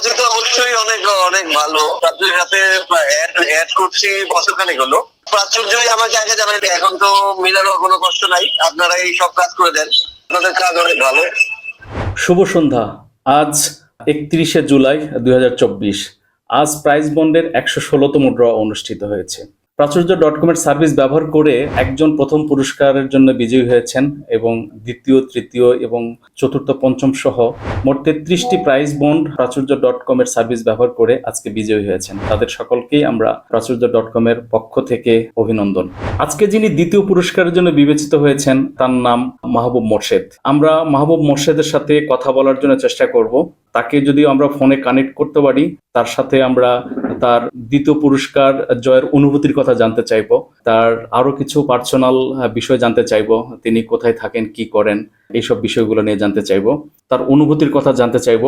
অনুভূতি তো অবশ্যই অনেক অনেক ভালো। প্রাচুর্যের সাথে অ্যাড করছি বছরখানেক হলো। প্রাচুর্যই আমাকে আগে জানাইলে, এখন তো মিলানোর কোনো কষ্ট নাই, আপনারা এই সব কাজ করে দেন, আপনাদের কাজ অনেক ভালো। শুভ সন্ধ্যা। আজ 31শে জুলাই 2024। আজ প্রাইজ বন্ডের 116তম ড্র অনুষ্ঠিত হয়েছে। প্রাচুর্য .com-এর সার্ভিস ব্যবহার করে একজন প্রথম পুরস্কারের জন্য বিজয়ী হয়েছেন এবং দ্বিতীয়, তৃতীয় এবং চতুর্থ, পঞ্চম সহ মোট 33টি প্রাইজ বন্ড প্রাচুর্য .com-এর সার্ভিস ব্যবহার করে আজকে বিজয়ী হয়েছেন। তাদের সকলকেই আমরা প্রাচুর্য .com-এর পক্ষ থেকে অভিনন্দন। আজকে যিনি দ্বিতীয় পুরস্কারের জন্য বিবেচিত হয়েছেন তার নাম মাহবুব মোর্শেদ। আমরা মাহবুব মোর্শেদের সাথে কথা বলার জন্য চেষ্টা করব। তাকে যদি আমরা ফোনে কানেক্ট করতে পারি, তার সাথে আমরা তার দ্বিতীয় পুরস্কার জয়ের অনুভূতির কথা জানতে চাইব, তার আরো কিছু পার্সোনাল বিষয় জানতে চাইব, তিনি কোথায় থাকেন, কি করেন, এইসব বিষয়গুলো নিয়ে জানতে চাইব, তার অনুভূতির কথা জানতে চাইব।